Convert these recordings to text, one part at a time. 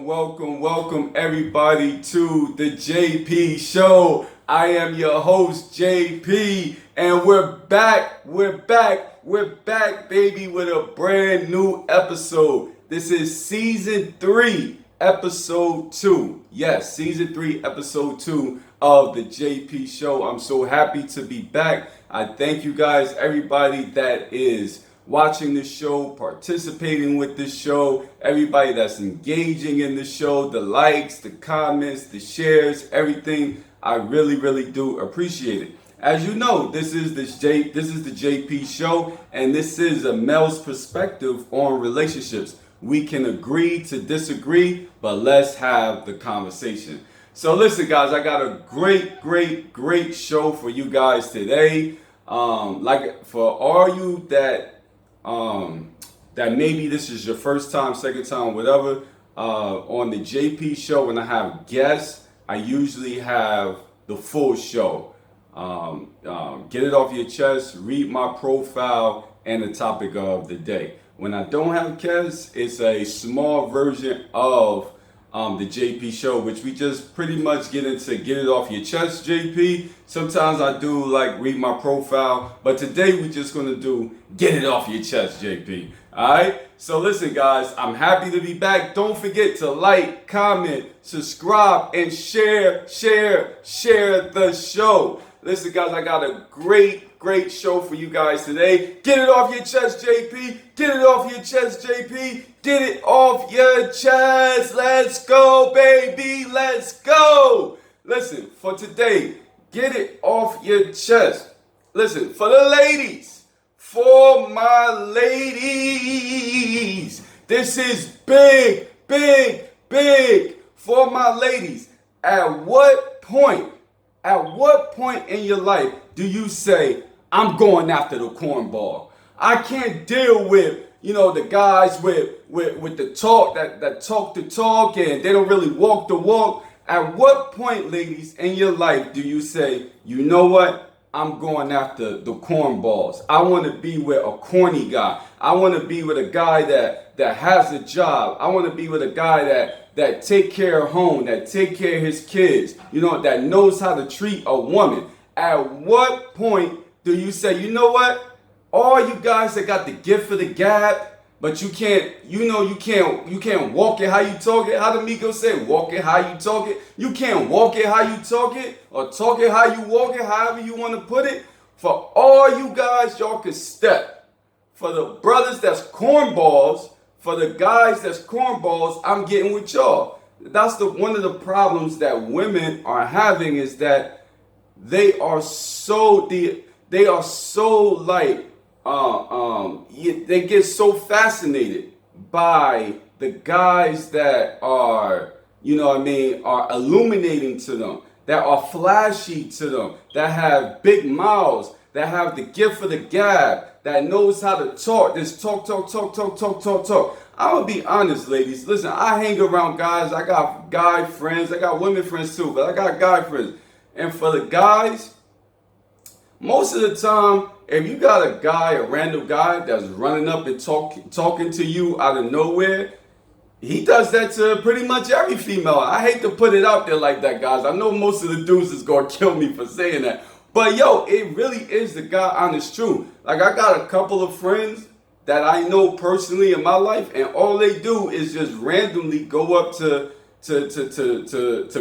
welcome everybody to the JP Show. I am your host, JP, and we're back, baby, with a brand new episode. This is Season 3, Episode 2. Yes, Season 3, Episode 2 of the JP Show. I'm so happy to be back. I thank you guys, everybody that is watching the show, participating with the show, everybody that's engaging in the show, the likes, the comments, the shares, everything. I really do appreciate it. As you know, this is the JP Show, and this is a male's perspective on relationships. We can agree to disagree, but let's have the conversation. So listen, guys, I got a great show for you guys today. Like for all you that maybe this is your first time, second time, whatever, on the JP Show, when I have guests, I usually have the full show. Get it off your chest, read my profile, and the topic of the day. When I don't have guests, it's a small version of the JP Show, which we just pretty much get into get it off your chest, JP. Sometimes I do like read my profile, but today we're just gonna do get it off your chest, JP. Alright? So listen, guys, I'm happy to be back. Don't forget to like, comment, subscribe, and share the show. Listen, guys, I got a great show for you guys today. Get it off your chest, JP. Get it off your chest, JP. Get it off your chest. Let's go, baby. Let's go. Listen, for today, get it off your chest. Listen, for the ladies, for my ladies, this is big for my ladies. At what point in your life do you say, I'm going after the cornball? I can't deal with, the guys with the talk that talk the talk and they don't really walk the walk. At what point, ladies, in your life do you say, you know what? I'm going after the cornballs. I want to be with a corny guy. I want to be with a guy that has a job. I want to be with a guy that take care of home, that take care of his kids, that knows how to treat a woman. At what point do you say, you know what? All you guys that got the gift for the gab, but you can't walk it how you talk it. How the Miko say, walk it how you talk it. You can't walk it how you talk it, or talk it how you walk it, however you want to put it. For all you guys, y'all can step. For the brothers that's cornballs, for the guys that's cornballs, I'm getting with y'all. That's one of the problems that women are having, is that they get so fascinated by the guys that are, are illuminating to them, that are flashy to them, that have big mouths, that have the gift for the gab, that knows how to talk. This talk. I'm gonna be honest, ladies. Listen, I hang around guys. I got guy friends. I got women friends too, but I got guy friends. And for the guys, most of the time, if you got a random guy that's running up and talking to you out of nowhere, he does that to pretty much every female. I hate to put it out there like that, guys. I know most of the dudes is gonna kill me for saying that. But yo, it really is the God honest truth. Like, I got a couple of friends that I know personally in my life, and all they do is just randomly go up to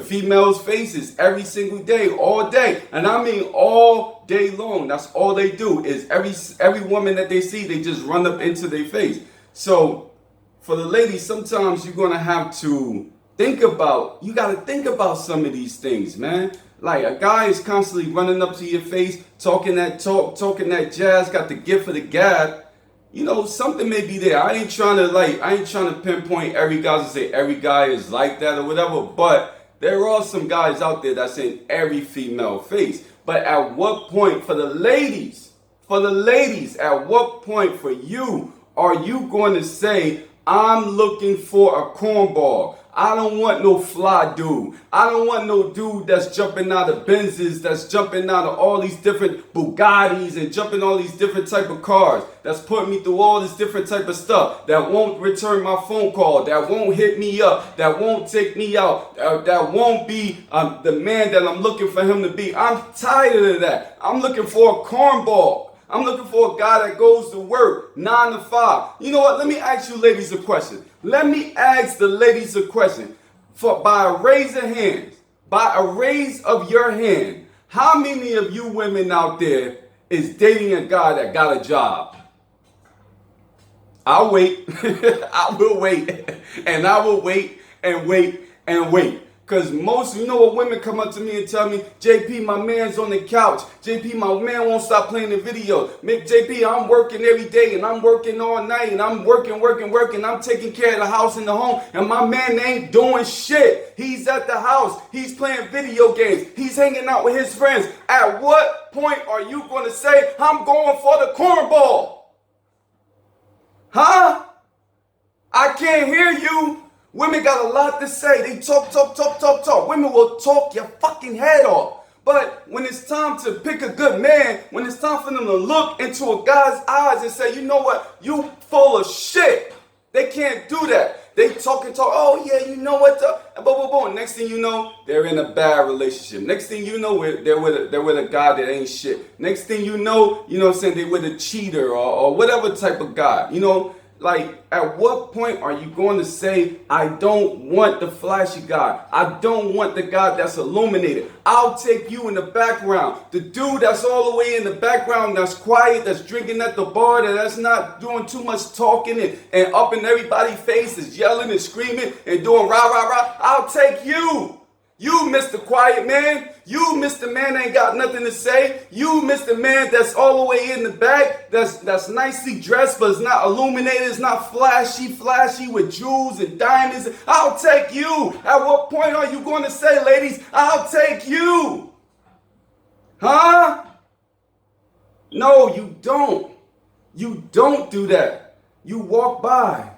females' faces every single day, all day. And I mean all day long. That's all they do, is every woman that they see, they just run up into their face. So for the ladies, sometimes you're gonna have to think about some of these things, man. Like, a guy is constantly running up to your face, talking that jazz, got the gift for the gab. Something may be there. I ain't trying to pinpoint every guy and say every guy is like that or whatever, but there are some guys out there that's in every female face. But at what point, for the ladies, at what point for you are you going to say, I'm looking for a cornball? I don't want no fly dude. I don't want no dude that's jumping out of Benzes, that's jumping out of all these different Bugattis and jumping all these different type of cars, that's putting me through all this different type of stuff, that won't return my phone call, that won't hit me up, that won't take me out, that won't be the man that I'm looking for him to be. I'm tired of that. I'm looking for a cornball. I'm looking for a guy that goes to work 9 to 5. You know what? Let me ask you ladies a question. Let me ask the ladies a question. By a raise of hands, by a raise of your hand, how many of you women out there is dating a guy that got a job? I'll wait. I will wait. And I will wait and wait and wait. Because most, you know what, women come up to me and tell me, JP, my man's on the couch. JP, my man won't stop playing the video. JP, I'm working every day and I'm working all night and I'm working. I'm taking care of the house and the home and my man ain't doing shit. He's at the house. He's playing video games. He's hanging out with his friends. At what point are you going to say, I'm going for the cornball? Huh? I can't hear you. Women got a lot to say. They talk. Women will talk your fucking head off. But when it's time to pick a good man, when it's time for them to look into a guy's eyes and say, you know what, you full of shit. They can't do that. They talk. Oh yeah, you know what? Boom. Next thing you know, they're in a bad relationship. Next thing you know, they're with a guy that ain't shit. Next thing you know what I'm saying, they're with a cheater or whatever type of guy. You know. Like, at what point are you going to say, I don't want the flashy guy. I don't want the guy that's illuminated. I'll take you in the background. The dude that's all the way in the background, that's quiet, that's drinking at the bar, that's not doing too much talking and up in everybody's faces, yelling and screaming and doing rah, rah, rah. I'll take you. You, Mr. Quiet Man. You, Mr. Man, ain't got nothing to say. You, Mr. Man, that's all the way in the back, that's nicely dressed, but it's not illuminated, it's not flashy with jewels and diamonds. I'll take you. At what point are you going to say, ladies, I'll take you? Huh? No, you don't. You don't do that. You walk by.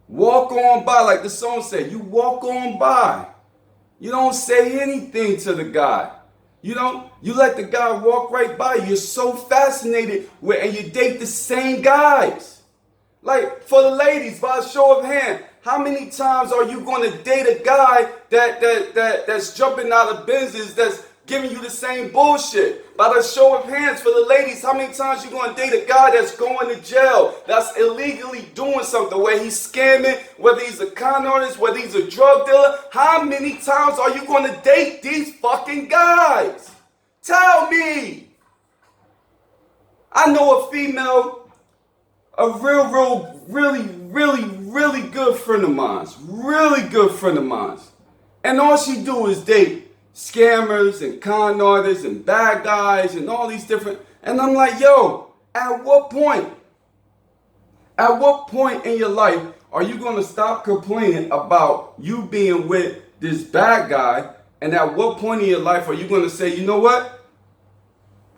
Walk on by, like the song said. You walk on by. You don't say anything to the guy. You let the guy walk right by you. You're so fascinated with, and you date the same guys. Like, for the ladies, by a show of hand, how many times are you going to date a guy that's jumping out of Benzes, that's giving you the same bullshit? By the show of hands, for the ladies, how many times you going to date a guy that's going to jail, that's illegally doing something, where he's scamming, whether he's a con artist, whether he's a drug dealer? How many times are you going to date these fucking guys? Tell me. I know a female, a really good friend of mine. And all she do is date scammers and con artists and bad guys and all these different. And I'm like, yo, at what point in your life are you going to stop complaining about you being with this bad guy? And at what point in your life are you going to say, you know what?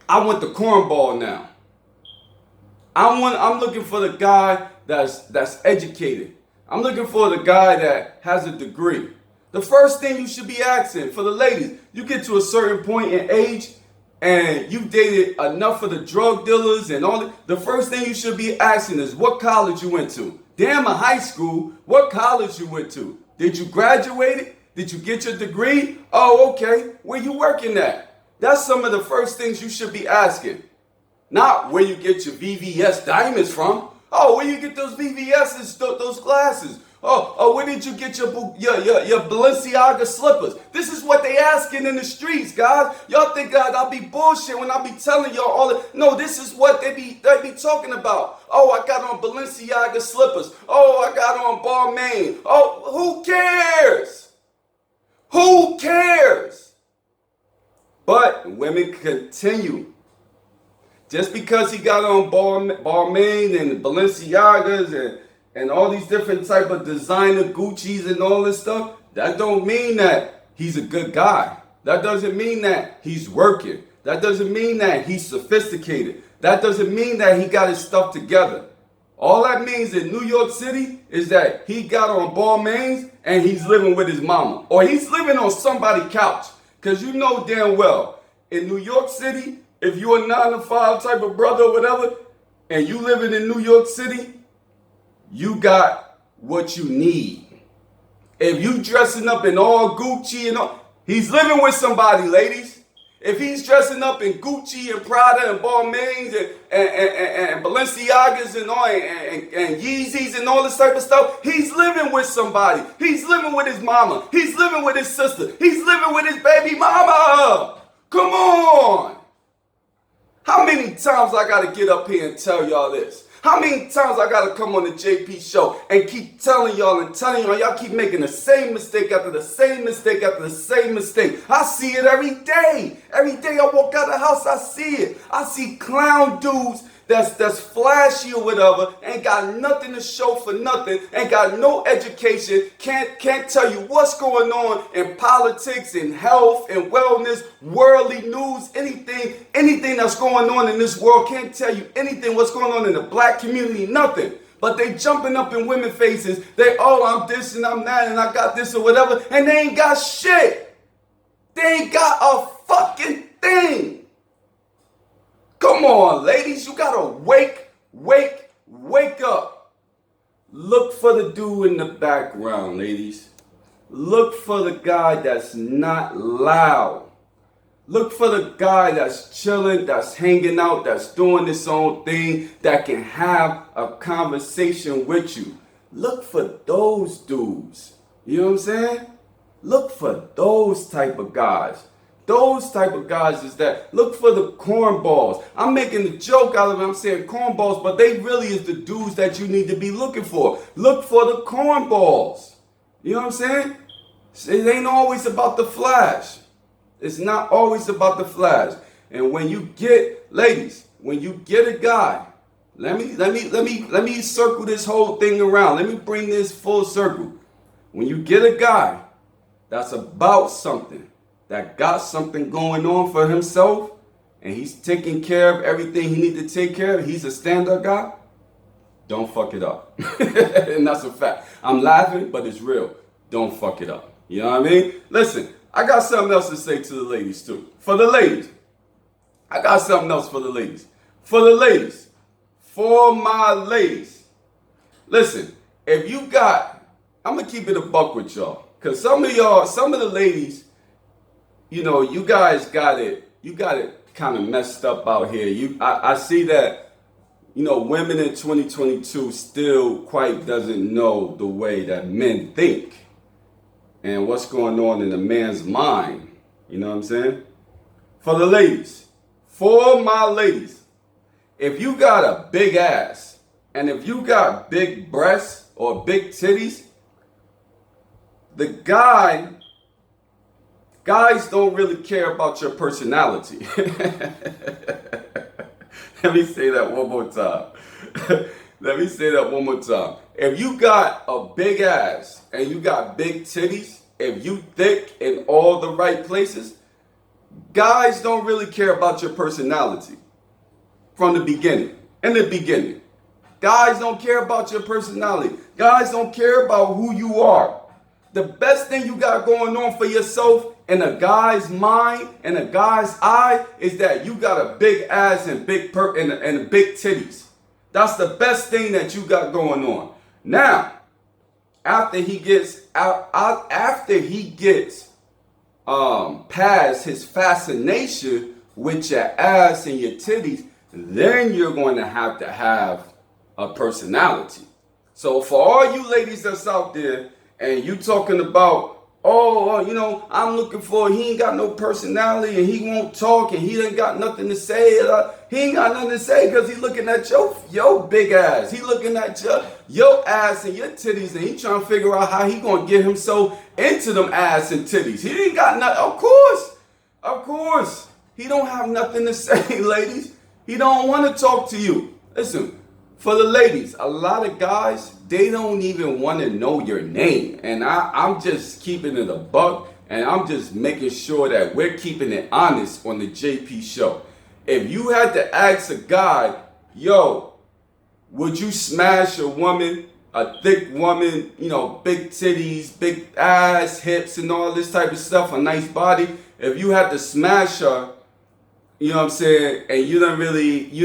I want the cornball now. I'm looking for the guy that's educated. I'm looking for the guy that has a degree. The first thing you should be asking, for the ladies, you get to a certain point in age and you've dated enough of the drug dealers and all that. The first thing you should be asking is what college you went to. Damn, a high school, what college you went to? Did you graduate? Did you get your degree? Oh, okay. Where you working at? That's some of the first things you should be asking. Not where you get your VVS diamonds from. Oh, where you get those VVS's, those glasses? Oh, where did you get your Balenciaga slippers? This is what they asking in the streets, guys. Y'all think I'll be bullshit when I be telling y'all all that. No, this is what they be talking about. Oh, I got on Balenciaga slippers. Oh, I got on Balmain. Oh, who cares? Who cares? But women continue. Just because he got on Balmain and Balenciagas and all these different type of designer Gucci's and all this stuff, that don't mean that he's a good guy. That doesn't mean that he's working. That doesn't mean that he's sophisticated. That doesn't mean that he got his stuff together. All that means in New York City is that he got on Balmain's and he's living with his mama. Or he's living on somebody's couch. Because you know damn well, in New York City, if you're a 9-to-5 type of brother or whatever, and you living in New York City, you got what you need. If you dressing up in all Gucci and all, he's living with somebody, ladies. If he's dressing up in Gucci and Prada and Balmain's and Balenciagas and all and Yeezys and all this type of stuff, he's living with somebody. He's living with his mama. He's living with his sister. He's living with his baby mama. Come on. How many times I gotta get up here and tell y'all this? How many times I gotta come on the JP show and keep telling y'all, y'all keep making the same mistake after the same mistake after the same mistake. I see it every day. Every day I walk out the house, I see it. I see clown dudes that's flashy or whatever, ain't got nothing to show for nothing, ain't got no education, can't tell you what's going on in politics and health and wellness, worldly news, anything that's going on in this world, can't tell you anything what's going on in the black community, nothing. But they jumping up in women's faces, I'm this and I'm that and I got this or whatever, and they ain't got shit. They ain't got a fucking thing. Come on, ladies, you gotta wake up. Look for the dude in the background, ladies. Look for the guy that's not loud. Look for the guy that's chilling, that's hanging out, that's doing his own thing, that can have a conversation with you. Look for those dudes. You know what I'm saying? Look for those type of guys. Those type of guys is that, look for the cornballs. I'm making a joke out of it, I'm saying cornballs, but they really is the dudes that you need to be looking for. Look for the cornballs. You know what I'm saying? It ain't always about the flash. It's not always about the flash. And when you get, ladies, when you get a guy, let me circle this whole thing around. Let me bring this full circle. When you get a guy that's about something, that got something going on for himself, and he's taking care of everything he needs to take care of, he's a stand-up guy, don't fuck it up. And that's a fact. I'm laughing, but it's real. Don't fuck it up. You know what I mean? Listen, I got something else to say to the ladies too. For the ladies, I got something else for the ladies. For the ladies, for my ladies, listen, if you got, I'm gonna keep it a buck with y'all, because some of the ladies, you know, you guys got it kind of messed up out here. I see that, you know, women in 2022 still quite doesn't know the way that men think and what's going on in a man's mind. You know what I'm saying? For the ladies, for my ladies, if you got a big ass and if you got big breasts or big titties, guys don't really care about your personality. Let me say that one more time. If you got a big ass and you got big titties, if you thick in all the right places, guys don't really care about your personality from the beginning. In the beginning, guys don't care about your personality. Guys don't care about who you are. The best thing you got going on for yourself in a guy's mind and a guy's eye is that you got a big ass and big and big titties. That's the best thing that you got going on. Now, after he gets past his fascination with your ass and your titties, then you're going to have a personality. So for all you ladies that's out there and you talking about, you know, I'm looking for, he ain't got no personality and he won't talk and he ain't got nothing to say. He ain't got nothing to say because he's looking at your big ass. He looking at your ass and your titties and he trying to figure out how he gonna get himself into them ass and titties. He ain't got nothing. Of course. He don't have nothing to say, ladies. He don't want to talk to you. Listen, for the ladies, a lot of guys, they don't even want to know your name. And I'm just keeping it a buck and I'm just making sure that we're keeping it honest on the JP show. If you had to ask a guy, yo, Would you smash a woman, a thick woman, you know, big titties, big ass, hips, and all this type of stuff, a nice body? If you had to smash her, you know what I'm saying, and you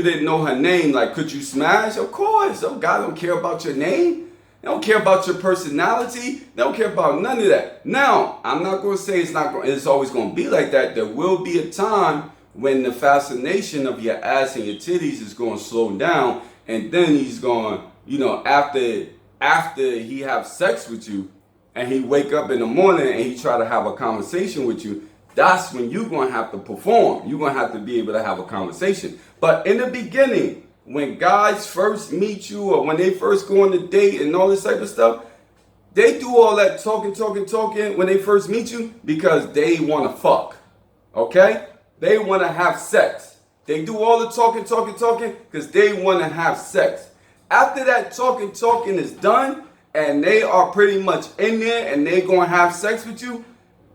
didn't know her name, like, could you smash? Of course. Oh, God don't care about your name. They don't care about your personality. They don't care about none of that. Now, I'm not going to say it's always going to be like that. There will be a time when the fascination of your ass and your titties is going to slow down, and then he's going, you know, after he have sex with you, and he wake up in the morning and he try to have a conversation with you, that's when you're going to have to perform. You're going to have to be able to have a conversation. But in the beginning, when guys first meet you or when they first go on a date and all this type of stuff, they do all that talking when they first meet you because they want to fuck. Okay? They want to have sex. They do all the talking because they want to have sex. After that talking is done and they are pretty much in there and they going to have sex with you,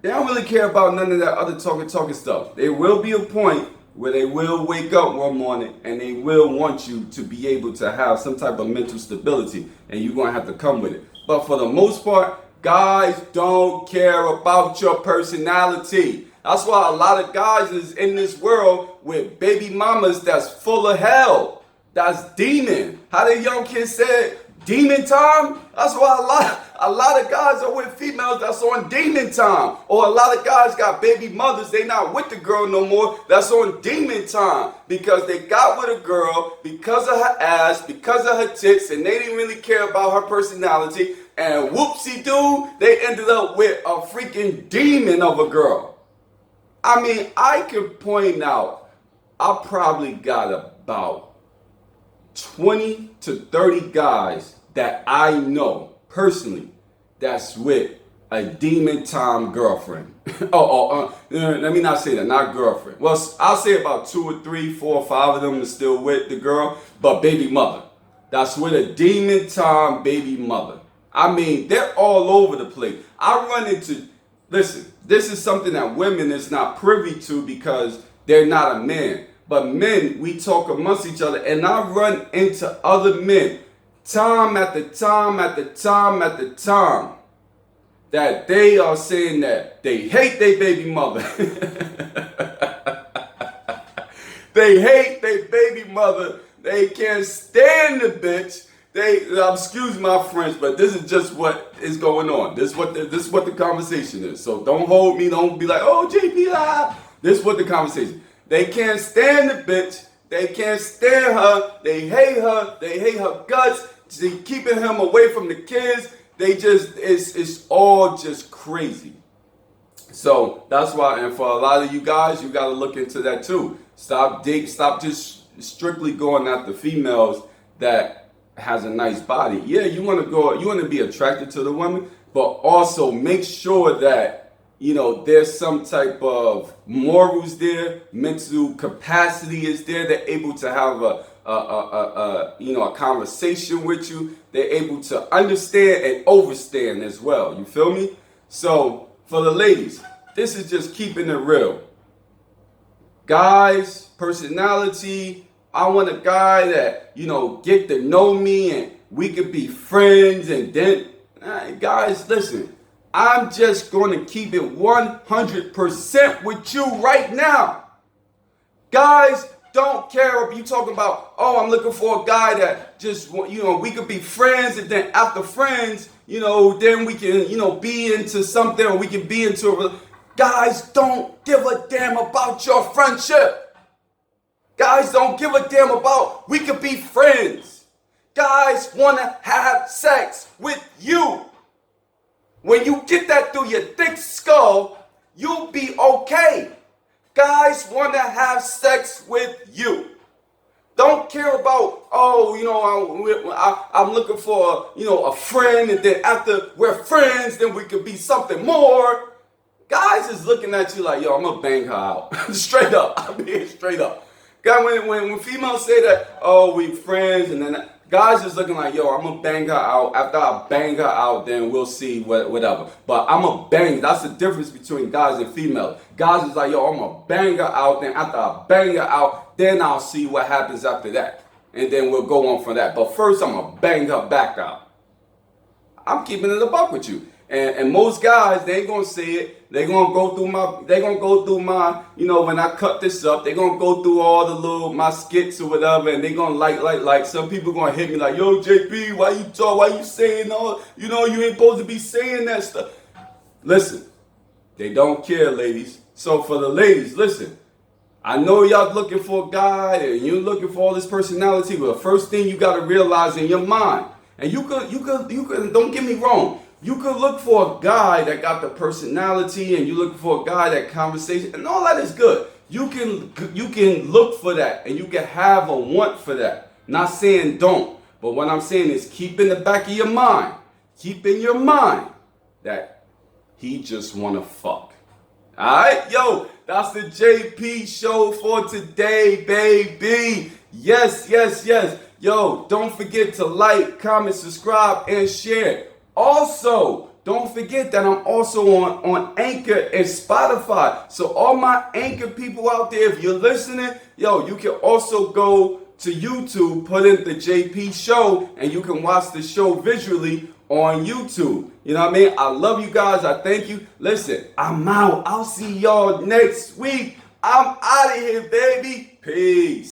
they don't really care about none of that other talking stuff. There will be a point where they will wake up one morning and they will want you to be able to have some type of mental stability, and you're going to have to come with it. But for the most part, guys don't care about your personality. That's why a lot of guys is in this world with baby mamas that's full of hell. That's demon. How the young kids said, demon time? That's why a lot of guys are with females that's on demon time. Or a lot of guys got baby mothers, they not with the girl no more, that's on demon time. Because they got with a girl because of her ass, because of her tits, and they didn't really care about her personality. And whoopsie-doo, they ended up with a freaking demon of a girl. I mean, I could point out, I probably got about 20 to 30 guys that I know personally that's with a demon time girlfriend. Let me not say that, not girlfriend. Well, I'll say about 2 or 3, 4 or 5 of them are still with the girl, but baby mother. That's with a demon time baby mother. I mean, they're all over the place. I run into, listen, this is something that women is not privy to because they're not a man. But men, we talk amongst each other, and I run into other men time after time that they are saying that they hate their baby mother. They hate their baby mother. They can't stand the bitch. Excuse my French, but this is just what is going on. This is what the conversation is. So don't hold me. Don't be like, oh, JP, ah. This is what the conversation. They can't stand the bitch. They can't stand her. They hate her. They hate her guts. They keeping him away from the kids. They just, it's all just crazy. So that's why, and for a lot of you guys, you got to look into that too. Stop just strictly going after females that has a nice body. Yeah, you want to be attracted to the woman, but also make sure that, you know, there's some type of morals there, mental capacity is there. They're able to have a conversation with you. They're able to understand and overstand as well. You feel me? So for the ladies, this is just keeping it real. Guys, personality. I want a guy that, you know, get to know me and we could be friends. And then, guys, listen. I'm just going to keep it 100% with you right now. Guys, don't care if you talking about, oh, I'm looking for a guy that just, you know, we could be friends, and then after friends, you know, then we can, you know, be into something, or we can be into a, guys, don't give a damn about your friendship. Guys, don't give a damn about, we could be friends. Guys want to have sex with you. When you get that through your thick skull, you'll be okay. Guys want to have sex with you. Don't care about, oh, you know, I'm looking for, you know, a friend, and then after we're friends, then we could be something more. Guys is looking at you like, yo, I'm going to bang her out. Straight up. I'm being straight up. God, when females say that, oh, we friends, and then guys is looking like, yo, I'm going to bang her out. After I bang her out, then we'll see whatever. But I'm going to bang. That's the difference between guys and females. Guys is like, yo, I'm going to bang her out. Then after I bang her out, then I'll see what happens after that. and then we'll go on from that. But first, I'm gonna bang her back out. I'm keeping it a buck with you. And most guys, they ain't gonna say it. They're gonna go through my, you know, when I cut this up, they're gonna go through all the my skits or whatever, and they're gonna like. Some people gonna hit me like, yo, JP, why you saying all, you know, you ain't supposed to be saying that stuff. Listen, they don't care, ladies. So for the ladies, listen, I know y'all looking for a guy and you're looking for all this personality, but the first thing you gotta realize in your mind, and you could, don't get me wrong, you could look for a guy that got the personality, and you looking for a guy that conversation, and all that is good. You can look for that, and you can have a want for that. Not saying don't, but what I'm saying is keep in the back of your mind, keep in your mind that he just wanna fuck. Alright, yo, that's the JP show for today, baby. Yes. Yo, don't forget to like, comment, subscribe, and share. Also, don't forget that I'm also on Anchor and Spotify. So all my Anchor people out there, if you're listening, yo, you can also go to YouTube, put in the JP show, and you can watch the show visually on YouTube. You know what I mean? I love you guys. I thank you. Listen, I'm out. I'll see y'all next week. I'm out of here, baby. Peace.